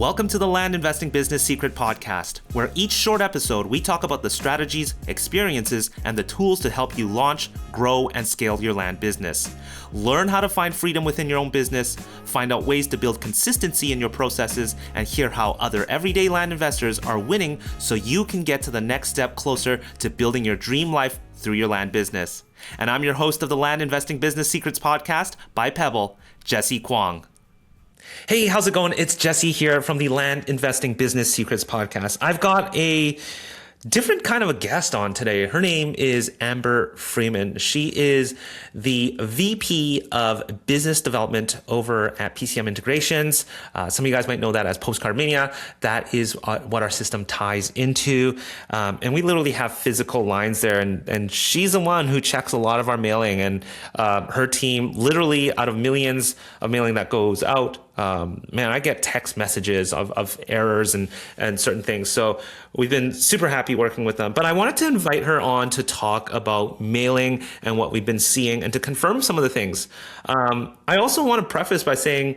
Welcome to the Land Investing Business Secret Podcast, where each short episode we talk about the strategies, experiences, and the tools to help you launch, grow, and scale your land business. Learn how to find freedom within your own business, find out ways to build consistency in your processes, and hear how other everyday land investors are winning so you can get to the next step closer to building your dream life through your land business. And I'm your host of the Land Investing Business Secrets Podcast by Pebble, Jessey Kwong. Hey, how's it going? It's Jessey here from the Land Investing Business Secrets Podcast. I've got a different kind of a guest on today. Her name is Amber Freeman. She is the VP of Business Development over at PCM Integrations. Some of you guys might know that as PostcardMania. That is what our system ties into. And we literally have physical lines there. And she's the one who checks a lot of our mailing. And her team, literally out of millions of mailing that goes out, I get text messages of errors and certain things. So we've been super happy working with them. But I wanted to invite her on to talk about mailing and what we've been seeing and to confirm some of the things. I also want to preface by saying,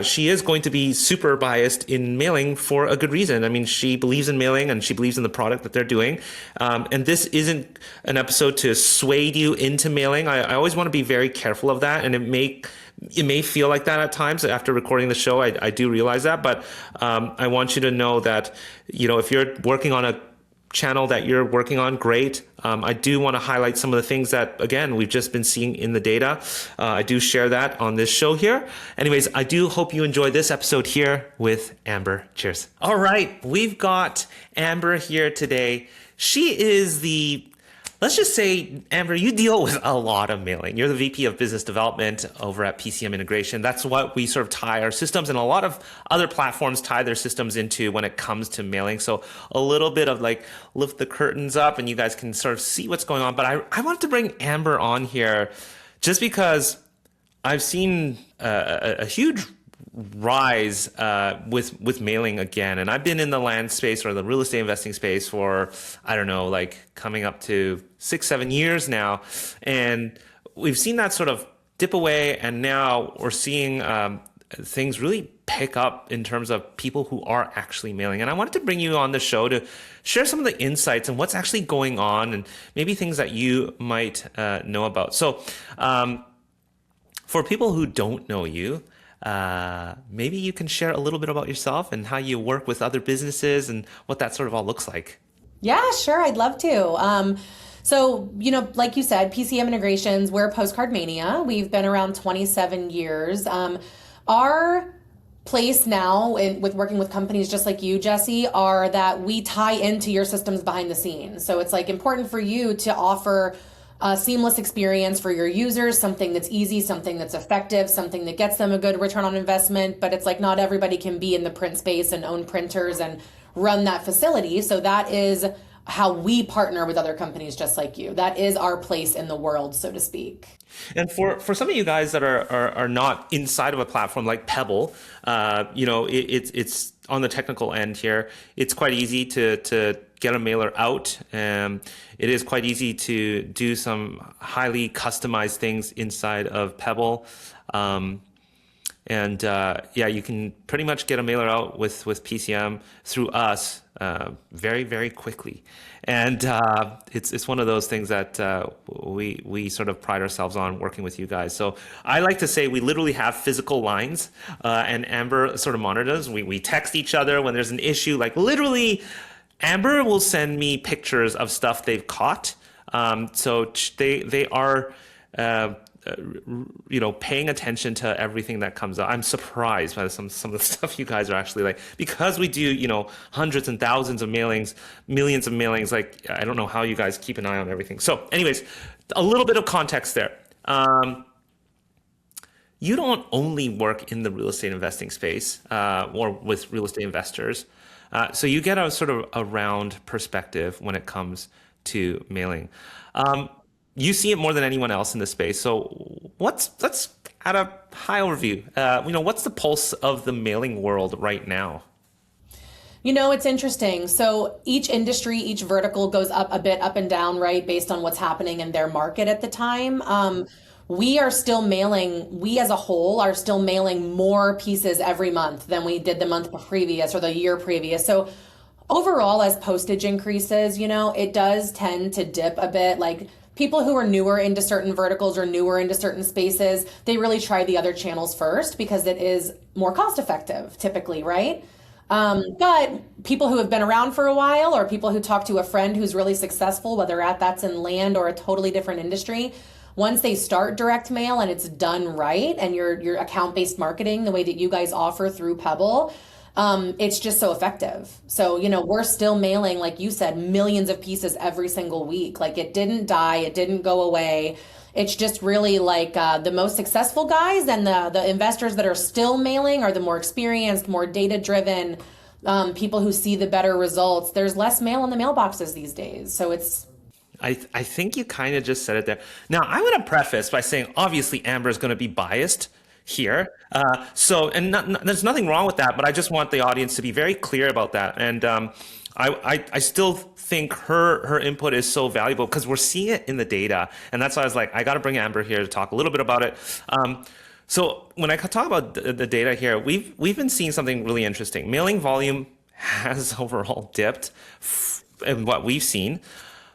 she is going to be super biased in mailing for a good reason. I mean, she believes in mailing and she believes in the product that they're doing. And this isn't an episode to sway you into mailing. I always want to be very careful of that. And it may feel like that at times. After recording the show, I do realize that. But I want you to know that, if you're working on a channel that you're working on, great. I do want to highlight some of the things that, again, we've just been seeing in the data. I do share that on this show here. Anyways, I do hope you enjoy this episode here with Amber. Cheers. All right, we've got Amber here today. She is let's just say, Amber, you deal with a lot of mailing. You're the VP of Business Development over at PCM Integration. That's what we sort of tie our systems, and a lot of other platforms tie their systems into when it comes to mailing. So a little bit of lift the curtains up and you guys can sort of see what's going on. But I wanted to bring Amber on here just because I've seen a huge rise with mailing again. And I've been in the land space or the real estate investing space for, coming up to 6-7 years now. And we've seen that sort of dip away. And now we're seeing things really pick up in terms of people who are actually mailing. And I wanted to bring you on the show to share some of the insights and what's actually going on and maybe things that you might know about. So for people who don't know you, maybe you can share a little bit about yourself and how you work with other businesses and what that sort of all looks like. Yeah, sure. I'd love to. So, like you said, PCM Integrations, we're PostcardMania. We've been around 27 years. Our place now with working with companies just like you, Jessey, are that we tie into your systems behind the scenes. So it's important for you to offer a seamless experience for your users, something that's easy, something that's effective, something that gets them a good return on investment. But it's not everybody can be in the print space and own printers and run that facility. So that is how we partner with other companies just like you. That is our place in the world, so to speak. And for some of you guys that are not inside of a platform like Pebble, it's on the technical end here. It's quite easy to get a mailer out. It is quite easy to do some highly customized things inside of Pebble. You can pretty much get a mailer out with PCM through us very, very quickly. And it's one of those things that we sort of pride ourselves on working with you guys. So I like to say we literally have physical lines, and Amber sort of monitors. We text each other when there's an issue. Literally, Amber will send me pictures of stuff they've caught. So they are paying attention to everything that comes out. I'm surprised by some of the stuff you guys are actually because we do, hundreds and thousands of mailings, millions of mailings, I don't know how you guys keep an eye on everything. So anyways, a little bit of context there. You don't only work in the real estate investing space or with real estate investors. So you get a sort of a round perspective when it comes to mailing. You see it more than anyone else in this space. So let's at a high overview, what's the pulse of the mailing world right now? It's interesting. So each industry, each vertical goes up a bit up and down, right? Based on what's happening in their market at the time. we are still mailing, we as a whole are still mailing more pieces every month than we did the month previous or the year previous. So overall, as postage increases, it does tend to dip a bit. Like people who are newer into certain verticals or newer into certain spaces, they really try the other channels first because it is more cost effective typically, right? But people who have been around for a while or people who talk to a friend who's really successful, whether that's in land or a totally different industry, once they start direct mail and it's done right and your account-based marketing, the way that you guys offer through Pebble, it's just so effective. So, we're still mailing, like you said, millions of pieces every single week. Like it didn't die, it didn't go away. It's just really like the most successful guys and the investors that are still mailing are the more experienced, more data-driven people who see the better results. There's less mail in the mailboxes these days. So it's I think you kind of just said it there. Now, I'm going to preface by saying, obviously, Amber is going to be biased here. There's nothing wrong with that, but I just want the audience to be very clear about that. And I still think her input is so valuable because we're seeing it in the data. And that's why I was like, I got to bring Amber here to talk a little bit about it. So when I talk about the data here, we've been seeing something really interesting. Mailing volume has overall dipped in what we've seen,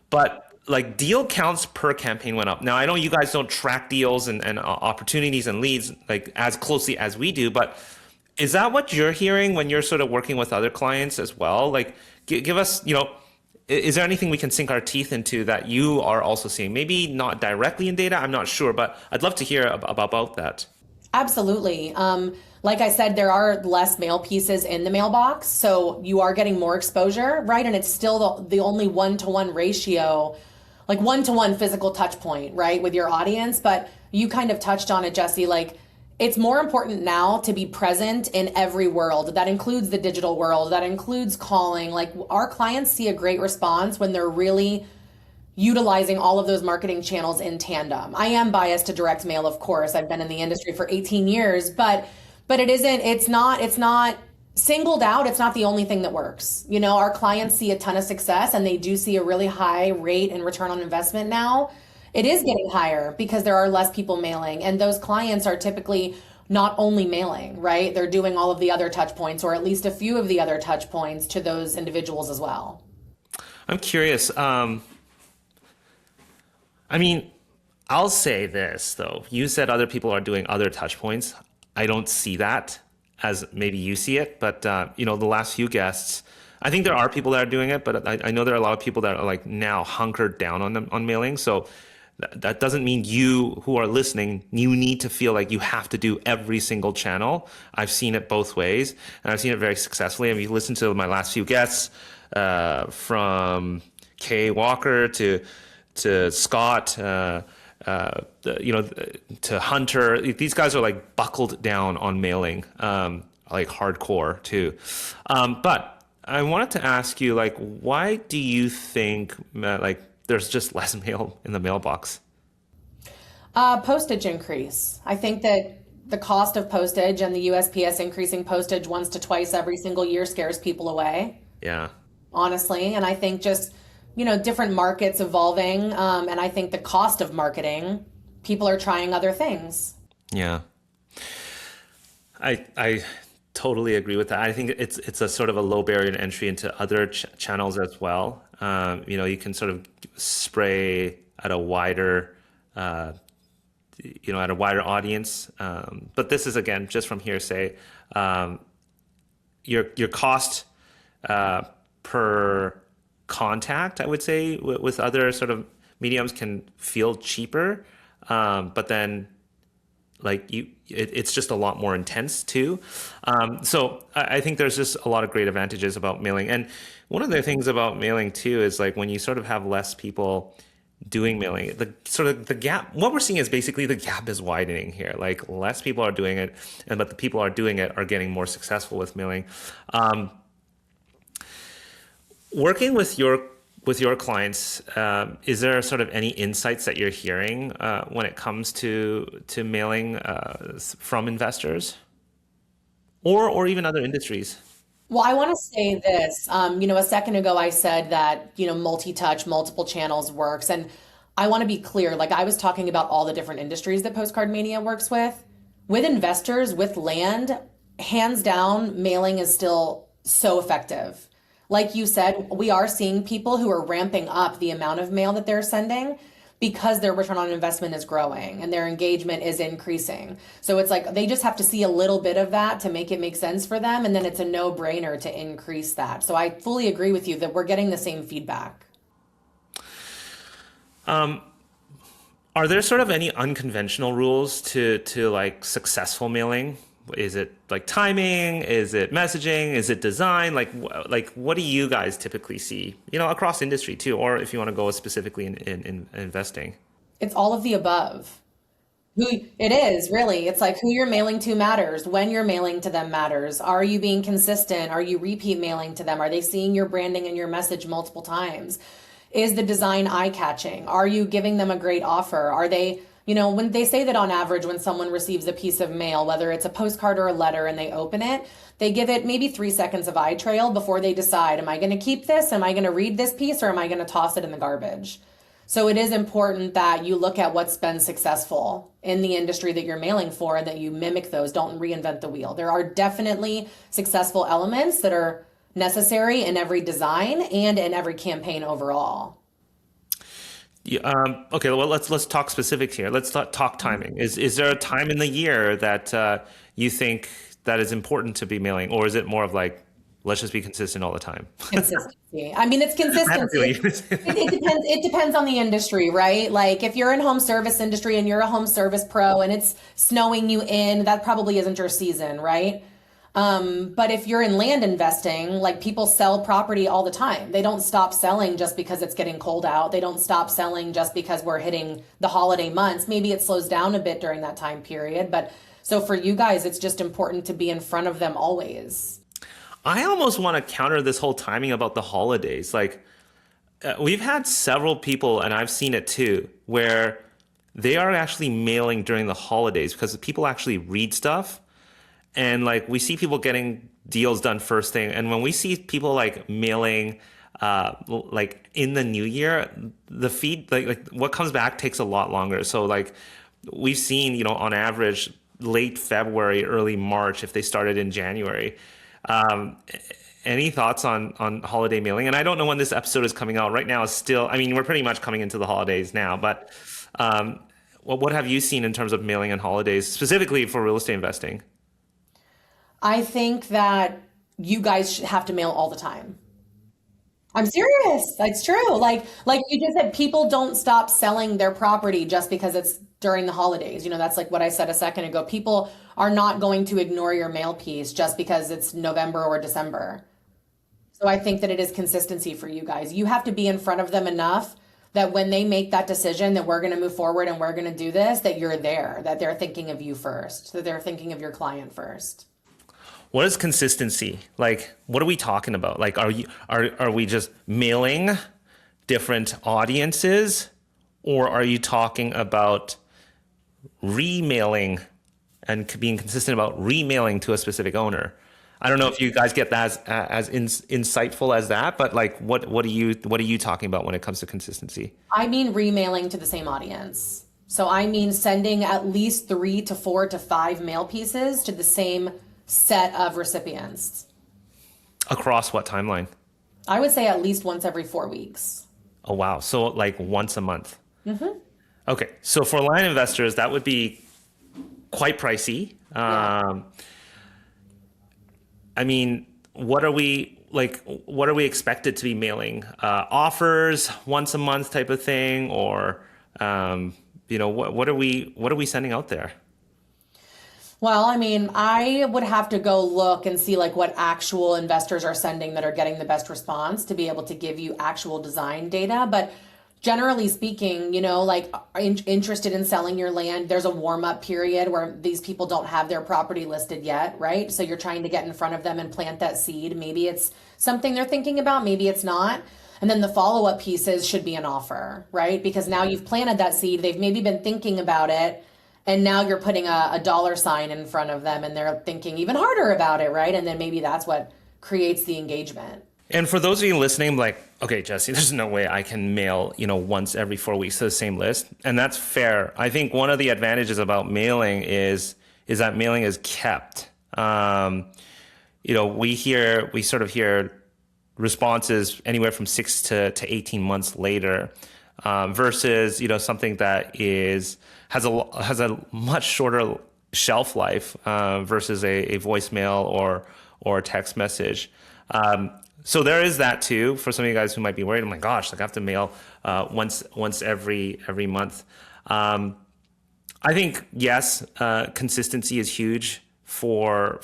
but like deal counts per campaign went up. Now I know you guys don't track deals and opportunities and leads like as closely as we do, but is that what you're hearing when you're sort of working with other clients as well? Like give us, is there anything we can sink our teeth into that you are also seeing? Maybe not directly in data, I'm not sure, but I'd love to hear about that. Absolutely. Like I said, there are less mail pieces in the mailbox, so you are getting more exposure, right? And it's still the only one-to-one ratio, like one-to-one physical touch point, right, with your audience. But you kind of touched on it, Jessey, like it's more important now to be present in every world. That includes the digital world, that includes calling. Like our clients see a great response when they're really utilizing all of those marketing channels in tandem. I am biased to direct mail, of course. I've been in the industry for 18 years, but it's not singled out. It's not the only thing that works. Our clients see a ton of success and they do see a really high rate and return on investment now. It is getting higher because there are less people mailing, and those clients are typically not only mailing, right? They're doing all of the other touch points or at least a few of the other touch points to those individuals as well. I'm curious. I'll say this though. You said other people are doing other touch points. I don't see that as maybe you see it, but the last few guests, I think there are people that are doing it, but I know there are a lot of people that are like now hunkered down on mailing. So that doesn't mean you who are listening, you need to feel like you have to do every single channel. I've seen it both ways, and I've seen it very successfully. And if you listen to my last few guests, from Kay Walker to Scott, to Hunter, these guys are like buckled down on mailing, like hardcore too. But I wanted to ask you, like, why do you think there's just less mail in the mailbox? Postage increase. I think that the cost of postage and the USPS increasing postage once to twice every single year scares people away. Yeah. Honestly. And I think just, different markets evolving. And I think the cost of marketing, people are trying other things. Yeah. I totally agree with that. I think it's a sort of a low barrier to entry into other channels as well. You can sort of spray at a wider, at a wider audience. But this is, again, just from hearsay. Your cost per contact, I would say, with other sort of mediums can feel cheaper. But then it's just a lot more intense too. So I think there's just a lot of great advantages about mailing. And one of the things about mailing too is like when you sort of have less people doing mailing, the gap, what we're seeing is basically the gap is widening here. Like less people are doing it, but the people are doing it are getting more successful with mailing. Working with your clients, is there sort of any insights that you're hearing when it comes to mailing from investors or even other industries? Well, I want to say this. A second ago I said that, multi-touch, multiple channels works. And I want to be clear. Like I was talking about all the different industries that PostcardMania works with. With investors, with land, hands down, mailing is still so effective. Like you said, we are seeing people who are ramping up the amount of mail that they're sending because their return on investment is growing and their engagement is increasing. So it's like they just have to see a little bit of that to make it make sense for them. And then it's a no-brainer to increase that. So I fully agree with you that we're getting the same feedback. Are there sort of any unconventional rules to like successful mailing? Is it like timing? Is it messaging? Is it design? Like what do you guys typically see, across industry too, or if you want to go specifically in investing? It's all of the above. It is really. It's like who you're mailing to matters. When you're mailing to them matters. Are you being consistent? Are you repeat mailing to them? Are they seeing your branding and your message multiple times? Is the design eye-catching? Are you giving them a great offer? Are they, when they say that on average, when someone receives a piece of mail, whether it's a postcard or a letter and they open it, they give it maybe 3 seconds of eye trail before they decide, am I going to keep this? Am I going to read this piece or am I going to toss it in the garbage? So it is important that you look at what's been successful in the industry that you're mailing for and that you mimic those. Don't reinvent the wheel. There are definitely successful elements that are necessary in every design and in every campaign overall. Yeah, okay, well, let's talk specifics here. Let's talk timing. Is there a time in the year that you think that is important to be mailing, or is it more of like, let's just be consistent all the time? Consistency. I mean, it's consistency. It depends. It depends on the industry, right? Like if you're in home service industry and you're a home service pro and it's snowing you in, that probably isn't your season, right? But if you're in land investing, like people sell property all the time. They don't stop selling just because it's getting cold out. They don't stop selling just because we're hitting the holiday months. Maybe it slows down a bit during that time period. But so for you guys, it's just important to be in front of them always. I almost want to counter this whole timing about the holidays. Like we've had several people, and I've seen it too, where they are actually mailing during the holidays because people actually read stuff. And like we see people getting deals done first thing. And when we see people like mailing like in the new year, the feed, like what comes back takes a lot longer. So like we've seen, on average, late February, early March, if they started in January. Any thoughts on holiday mailing? And I don't know when this episode is coming out. Right now is still, I mean, we're pretty much coming into the holidays now, but what have you seen in terms of mailing on holidays, specifically for real estate investing? I think that you guys have to mail all the time. I'm serious. That's true. Like you just said, people don't stop selling their property just because it's during the holidays. That's like what I said a second ago. People are not going to ignore your mail piece just because it's November or December. So I think that it is consistency for you guys. You have to be in front of them enough that when they make that decision that we're going to move forward and we're going to do this, that you're there, that they're thinking of you first, that they're thinking of your client first. What is consistency? Like, what are we talking about? Like, are we just mailing different audiences, or are you talking about remailing and being consistent about remailing to a specific owner? I don't know if you guys get that as insightful as that, but like, what are you talking about when it comes to consistency? I mean, remailing to the same audience. So I mean, sending at least 3 to 4 to 5 mail pieces to the same set of recipients. Across what timeline? I would say at least once every 4 weeks. Oh, wow. So like once a month. Mm-hmm. Okay. So for land investors, that would be quite pricey. Yeah. I mean, what are we expected to be mailing? Offers once a month type of thing, or what are we sending out there? Well, I mean, I would have to go look and see like what actual investors are sending that are getting the best response to be able to give you actual design data. But generally speaking, like interested in selling your land, there's a warm up period where these people don't have their property listed yet, right? So you're trying to get in front of them and plant that seed. Maybe it's something they're thinking about, maybe it's not. And then the follow up pieces should be an offer, right? Because now you've planted that seed, they've maybe been thinking about it. And now you're putting a dollar sign in front of them and they're thinking even harder about it, right? And then maybe that's what creates the engagement. And for those of you listening, like, okay, Jessey, there's no way I can mail, once every 4 weeks to the same list. And that's fair. I think one of the advantages about mailing is that mailing is kept. We sort of hear responses anywhere from 6 to 18 months later, versus, something that has a much shorter shelf life, versus a voicemail or a text message. So there is that too for some of you guys who might be worried. Oh my gosh, like I have to mail once every month. I think yes, consistency is huge for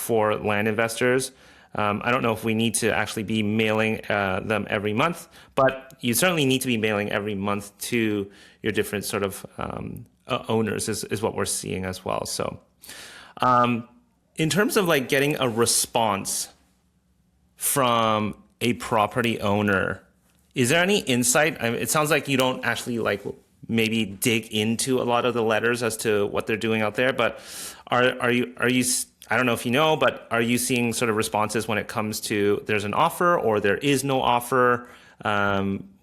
land investors. I don't know if we need to actually be mailing them every month, but you certainly need to be mailing every month to your different sort of owners is what we're seeing as well. So in terms of like getting a response from a property owner, is there any insight? I mean, it sounds like you don't actually like maybe dig into a lot of the letters as to what they're doing out there, but are you I don't know if you know, but are you seeing sort of responses when it comes to there's an offer or there is no offer?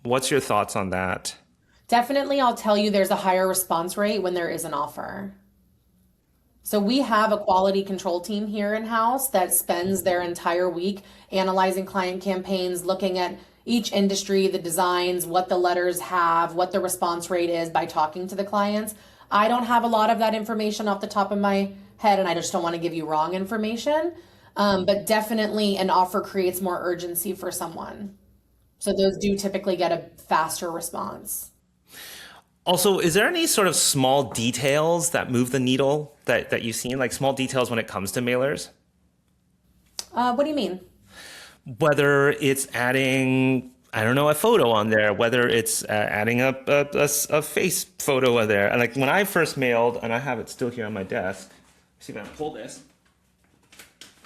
What's your thoughts on that? Definitely, I'll tell you there's a higher response rate when there is an offer. So we have a quality control team here in-house that spends their entire week analyzing client campaigns, looking at each industry, the designs, what the letters have, what the response rate is by talking to the clients. I don't have a lot of that information off the top of my head, and I just don't want to give you wrong information. But definitely an offer creates more urgency for someone. So those do typically get a faster response. Also, is there any sort of small details that move the needle that you've seen, like small details when it comes to mailers? What do you mean? Whether it's adding, I don't know, a photo on there, whether it's adding a face photo on there. And like when I first mailed, and I have it still here on my desk, see if I can pull this.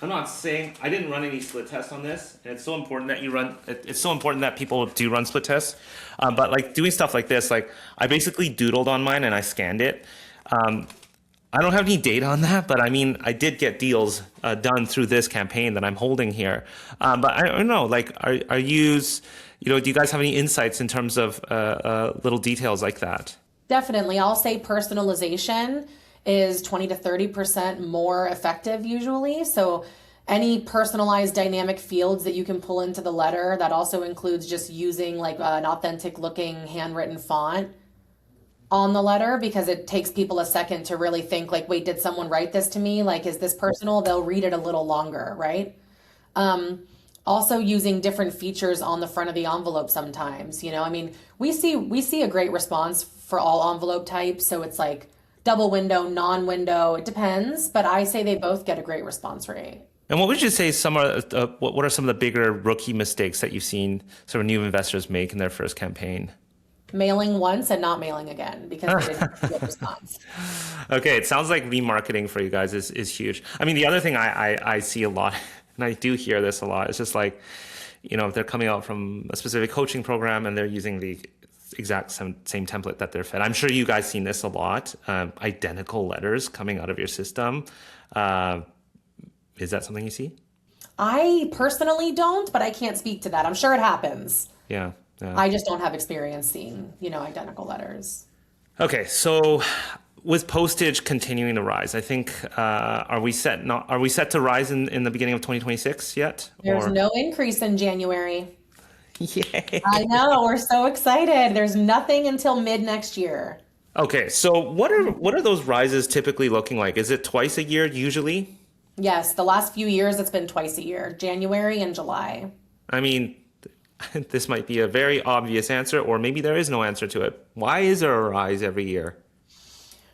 I'm not saying I didn't run any split tests on this, and it's so important that it's so important that people do run split tests. But like doing stuff like this, like I basically doodled on mine and I scanned it. I don't have any data on that, but I mean, I did get deals done through this campaign that I'm holding here. But I don't know, like, are you, do you guys have any insights in terms of little details like that? Definitely. I'll say personalization is 20 to 30% more effective usually. So any personalized dynamic fields that you can pull into the letter, that also includes just using like an authentic looking handwritten font on the letter, because it takes people a second to really think like, wait, did someone write this to me? Like, is this personal? They'll read it a little longer, right? Also using different features on the front of the envelope sometimes, I mean, we see a great response for all envelope types. So it's like double window, non-window, it depends, but I say they both get a great response rate. And what would you say what are some of the bigger rookie mistakes that you've seen sort of new investors make in their first campaign? Mailing once and not mailing again because they didn't get a response. Okay, it sounds like remarketing for you guys is huge. I mean, the other thing I see a lot, and I do hear this a lot, it's just like, if they're coming out from a specific coaching program and they're using the exact same template that they're fed. I'm sure you guys seen this a lot, identical letters coming out of your system. Is that something you see? I personally don't, but I can't speak to that. I'm sure it happens. Yeah. I just don't have experience seeing, identical letters. Okay, so with postage continuing to rise, I think are we set to rise in the beginning of 2026 yet? There's no increase in January. Yay. I know, we're so excited. There's nothing until mid next year. Okay, so what are those rises typically looking like? Is it twice a year usually? Yes, the last few years it's been twice a year, January and July. I mean, this might be a very obvious answer, or maybe there is no answer to it. Why is there a rise every year?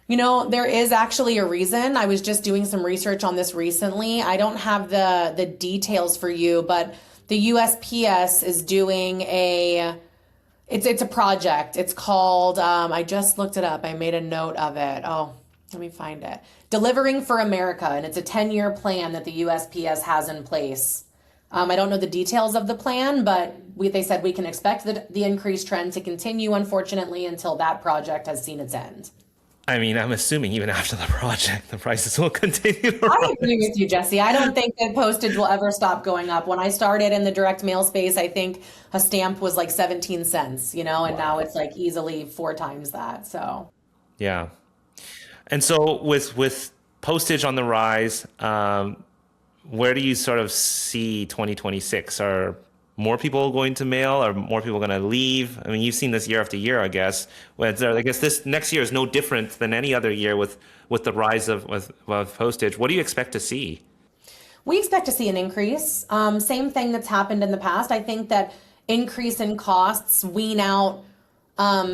There is actually a reason. I was just doing some research on this recently. I don't have the details for you, but the USPS is doing it's a project. It's called, I just looked it up. I made a note of it. Oh, let me find it. Delivering for America. And it's a 10-year plan that the USPS has in place. I don't know the details of the plan, but they said we can expect the increased trend to continue, unfortunately, until that project has seen its end. I mean, I'm assuming even after the project, the prices will continue to I rise. agree with you, Jesse. I don't think that postage will ever stop going up. When I started in the direct mail space, I think a stamp was like 17 cents, and now it's like easily four times that. So. Yeah. And so with postage on the rise, where do you sort of see 2026? Are more people going to mail? Are more people going to leave? I mean, you've seen this year after year, I guess. I guess this next year is no different than any other year with the rise of postage. What do you expect to see? We expect to see an increase. Same thing that's happened in the past. I think that increase in costs wean out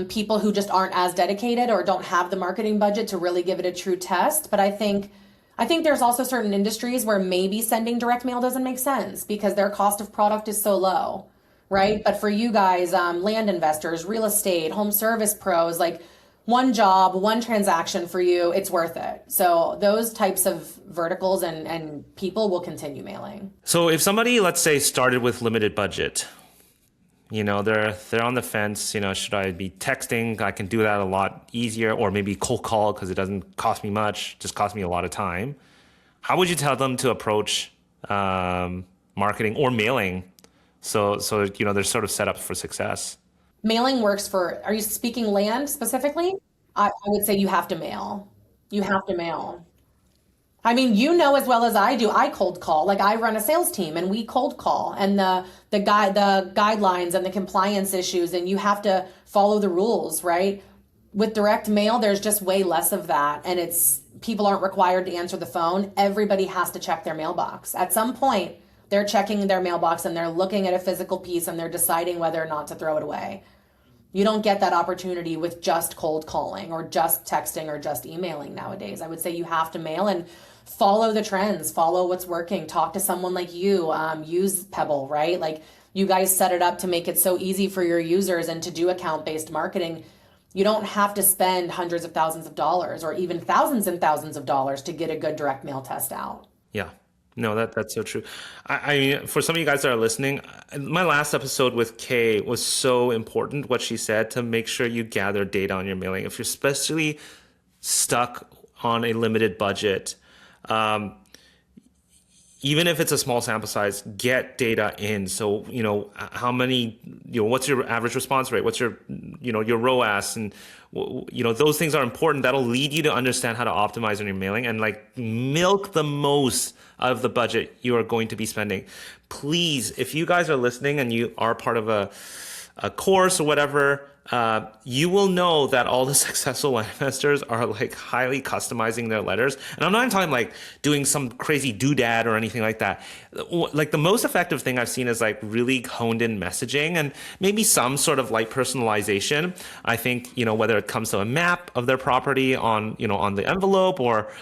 people who just aren't as dedicated or don't have the marketing budget to really give it a true test. But I think there's also certain industries where maybe sending direct mail doesn't make sense because their cost of product is so low, right? But for you guys, land investors, real estate, home service pros, like one job, one transaction for you, it's worth it. So those types of verticals and people will continue mailing. So if somebody, let's say, started with limited budget, they're on the fence, should I be texting? I can do that a lot easier, or maybe cold call because it doesn't cost me much, just costs me a lot of time. How would you tell them to approach marketing or mailing so they're sort of set up for success? Mailing works are you speaking land specifically? I would say you have to mail. You have to mail. I mean, as well as I do, I cold call. Like I run a sales team and we cold call and the guidelines and the compliance issues, and you have to follow the rules, right? With direct mail, there's just way less of that. And people aren't required to answer the phone. Everybody has to check their mailbox. At some point, they're checking their mailbox and they're looking at a physical piece and they're deciding whether or not to throw it away. You don't get that opportunity with just cold calling or just texting or just emailing nowadays. I would say you have to mail and follow the trends, follow what's working, talk to someone like you, use Pebble, right? Like you guys set it up to make it so easy for your users and to do account-based marketing. You don't have to spend hundreds of thousands of dollars or even thousands and thousands of dollars to get a good direct mail test out. Yeah. No, that's so true. I mean, for some of you guys that are listening, my last episode with Kay was so important, what she said, to make sure you gather data on your mailing. If you're especially stuck on a limited budget, even if it's a small sample size, get data in. So, how many, what's your average response rate? What's your, your ROAS? And, those things are important. That'll lead you to understand how to optimize on your mailing and like milk the most out of the budget you are going to be spending. Please, if you guys are listening and you are part of a course or whatever, you will know that all the successful line investors are like highly customizing their letters. And I'm not even talking like doing some crazy doodad or anything like that. Like the most effective thing I've seen is like really honed in messaging and maybe some sort of like personalization. I think, whether it comes to a map of their property on the envelope or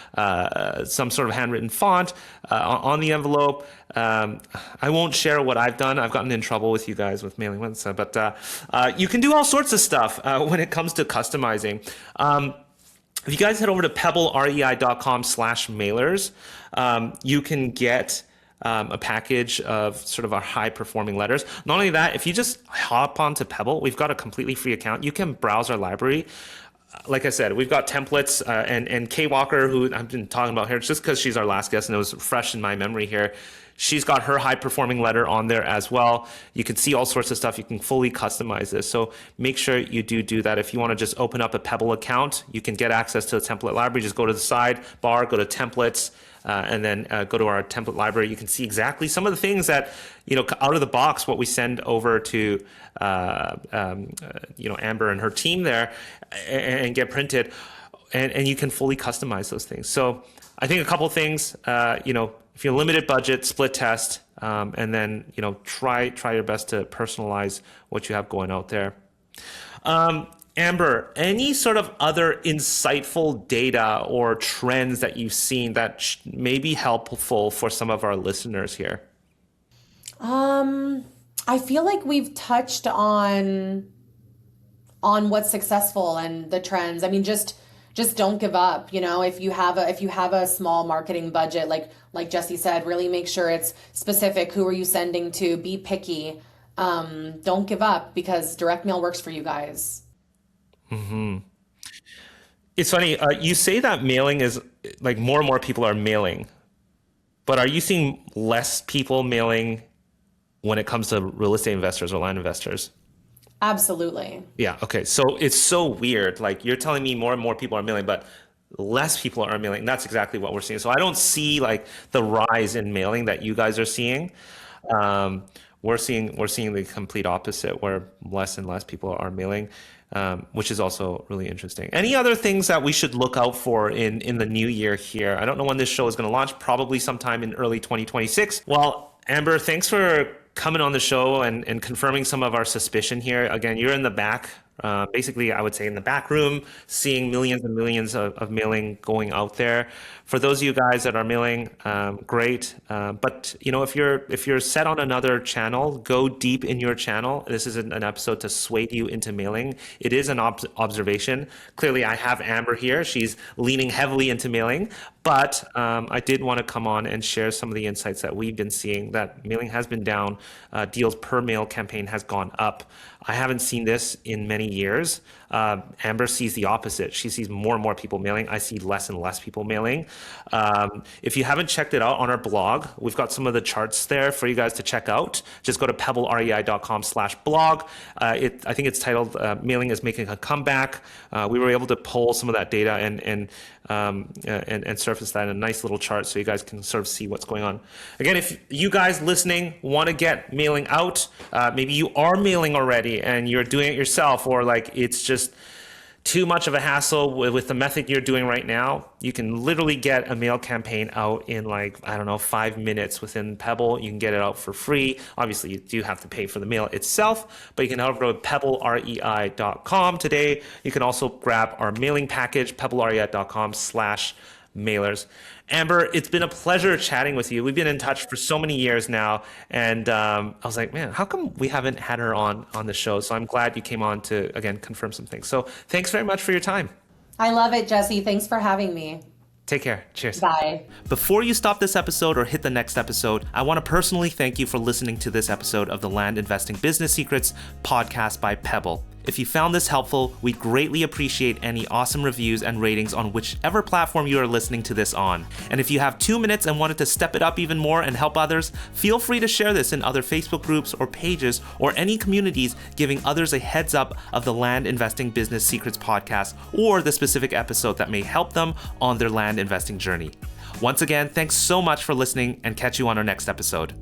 some sort of handwritten font on the envelope. I won't share what I've done. I've gotten in trouble with you guys with mailing ones, but you can do all sorts of stuff when it comes to customizing. If you guys head over to pebblerei.com/mailers, you can get a package of sort of our high performing letters. Not only that, if you just hop onto Pebble, we've got a completely free account. You can browse our library. Like I said, we've got templates and Kay Walker, who I've been talking about here, just because she's our last guest and it was fresh in my memory here. She's got her high performing letter on there as well. You can see all sorts of stuff. You can fully customize this. So make sure you do that. If you want to just open up a Pebble account, you can get access to the template library. Just go to the sidebar, go to templates, and then go to our template library. You can see exactly some of the things that, out of the box, what we send over to, Amber and her team there and get printed. And you can fully customize those things. So I think a couple of things, if you're limited budget, split test, and then, try your best to personalize what you have going out there. Amber, any sort of other insightful data or trends that you've seen that may be helpful for some of our listeners here? I feel like we've touched on what's successful and the trends. I mean, just don't give up. If you have a small marketing budget, like Jessey said, really make sure it's specific. Who are you sending to? Be picky. Don't give up because direct mail works for you guys. Mm-hmm. It's funny. You say that mailing is like more and more people are mailing, but are you seeing less people mailing when it comes to real estate investors or land investors? Absolutely. Yeah. Okay. So it's so weird. Like you're telling me more and more people are mailing, but less people are mailing. That's exactly what we're seeing. So I don't see like the rise in mailing that you guys are seeing. Um, we're seeing the complete opposite, where less and less people are mailing, which is also really interesting. Any other things that we should look out for in the new year here? I don't know when this show is going to launch. Probably sometime in early 2026. Well, Amber, thanks for coming on the show and confirming some of our suspicion here. Again, you're in the back, basically, I would say in the back room, seeing millions and millions of mailing going out there. For those of you guys that are mailing, great. But you know, if you're set on another channel, go deep in your channel. This isn't an episode to sway you into mailing. It is an observation. Clearly, I have Amber here. She's leaning heavily into mailing. But I did want to come on and share some of the insights that we've been seeing, that mailing has been down. Deals per mail campaign has gone up. I haven't seen this in many years. Amber sees the opposite. She sees more and more people mailing. I see less and less people mailing. If you haven't checked it out on our blog, we've got some of the charts there for you guys to check out. Just go to pebblerei.com/blog. I think it's titled Mailing is Making a Comeback. We were able to pull some of that data and surface that in a nice little chart so you guys can sort of see what's going on. Again, if you guys listening want to get mailing out, maybe you are mailing already and you're doing it yourself, or like it's just too much of a hassle with the method you're doing right now, you can literally get a mail campaign out in like, I don't know, 5 minutes within Pebble. You can get it out for free. Obviously, you do have to pay for the mail itself, but you can head over to pebblerei.com today. You can also grab our mailing package, pebblerei.com/mailers. Amber, it's been a pleasure chatting with you. We've been in touch for so many years now, and I was like, man, how come we haven't had her on the show? So I'm glad you came on to, again, confirm some things. So thanks very much for your time. I love it, Jessey. Thanks for having me. Take care. Cheers. Bye. Before you stop this episode or hit the next episode, I want to personally thank you for listening to this episode of the Land Investing Business Secrets podcast by Pebble. If you found this helpful, we'd greatly appreciate any awesome reviews and ratings on whichever platform you are listening to this on. And if you have 2 minutes and wanted to step it up even more and help others, feel free to share this in other Facebook groups or pages or any communities, giving others a heads up of the Land Investing Business Secrets podcast or the specific episode that may help them on their land investing journey. Once again, thanks so much for listening, and catch you on our next episode.